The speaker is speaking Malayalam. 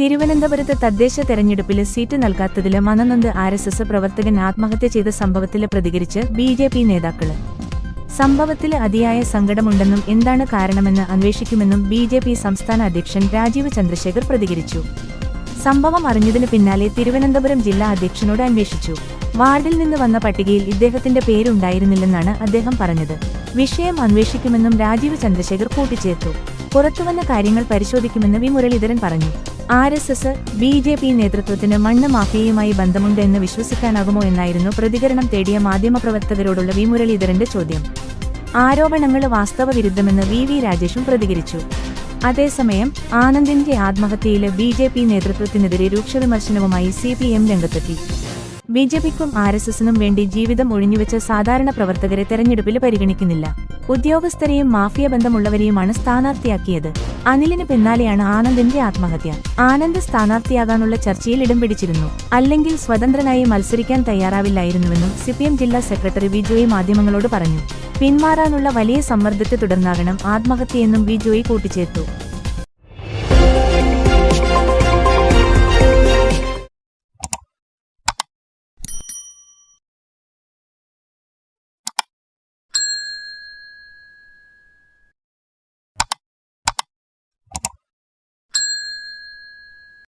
തിരുവനന്തപുരത്ത് തദ്ദേശ തെരഞ്ഞെടുപ്പില് സീറ്റ് നൽകാത്തതില് മനനൊന്ത് RSS പ്രവർത്തകൻ ആത്മഹത്യ ചെയ്ത സംഭവത്തില് പ്രതികരിച്ച് BJP നേതാക്കള്. സംഭവത്തില് അതിയായ സങ്കടമുണ്ടെന്നും എന്താണ് കാരണമെന്ന് അന്വേഷിക്കുമെന്നും BJP സംസ്ഥാന അധ്യക്ഷൻ രാജീവ് ചന്ദ്രശേഖർ പ്രതികരിച്ചു. സംഭവം അറിഞ്ഞതിനു പിന്നാലെ തിരുവനന്തപുരം ജില്ലാ അധ്യക്ഷനോട് അന്വേഷിച്ചു. വാർഡിൽ നിന്ന് വന്ന പട്ടികയിൽ ഇദ്ദേഹത്തിന്റെ പേരുണ്ടായിരുന്നില്ലെന്നാണ് അദ്ദേഹം പറഞ്ഞത്. വിഷയം അന്വേഷിക്കുമെന്നും രാജീവ് ചന്ദ്രശേഖർ കൂട്ടിച്ചേർത്തു. പുറത്തുവന്ന കാര്യങ്ങൾ പരിശോധിക്കുമെന്ന് വി മുരളീധരൻ പറഞ്ഞു. RSS, BJP നേതൃത്വത്തിന് മണ്ണ് മാഫിയയുമായി ബന്ധമുണ്ട് എന്ന് വിശ്വസിക്കാനാകുമോ എന്നായിരുന്നു പ്രതികരണം തേടിയ മാധ്യമപ്രവർത്തകരോടുള്ള വി മുരളീധരന്റെ ചോദ്യം. ആരോപണങ്ങള് വാസ്തവവിരുദ്ധമെന്ന് വി രാജേഷും പ്രതികരിച്ചു. അതേസമയം ആനന്ദിന്റെ ആത്മഹത്യയില് BJP നേതൃത്വത്തിനെതിരെ രൂക്ഷവിമർശനവുമായി CPM രംഗത്തെത്തി. BJPക്കും RSSനും വേണ്ടി ജീവിതം ഒഴിഞ്ഞുവെച്ച സാധാരണ പ്രവർത്തകരെ തെരഞ്ഞെടുപ്പിൽ പരിഗണിക്കുന്നില്ല. ഉദ്യോഗസ്ഥരെയും മാഫിയ ബന്ധമുള്ളവരെയുമാണ് സ്ഥാനാർത്ഥിയാക്കിയത്. അനിലിന് പിന്നാലെയാണ് ആനന്ദിന്റെ ആത്മഹത്യ. ആനന്ദ് സ്ഥാനാർത്ഥിയാകാനുള്ള ചർച്ചയിൽ ഇടം പിടിച്ചിരുന്നു. അല്ലെങ്കിൽ സ്വതന്ത്രനായി മത്സരിക്കാൻ തയ്യാറാവില്ലായിരുന്നുവെന്നും CPM ജില്ലാ സെക്രട്ടറി വി ജോയി മാധ്യമങ്ങളോട് പറഞ്ഞു. പിന്മാറാനുള്ള വലിയ സമ്മർദ്ദത്തെ തുടർന്നാകണം ആത്മഹത്യയെന്നും വി ജോയി കൂട്ടിച്ചേർത്തു.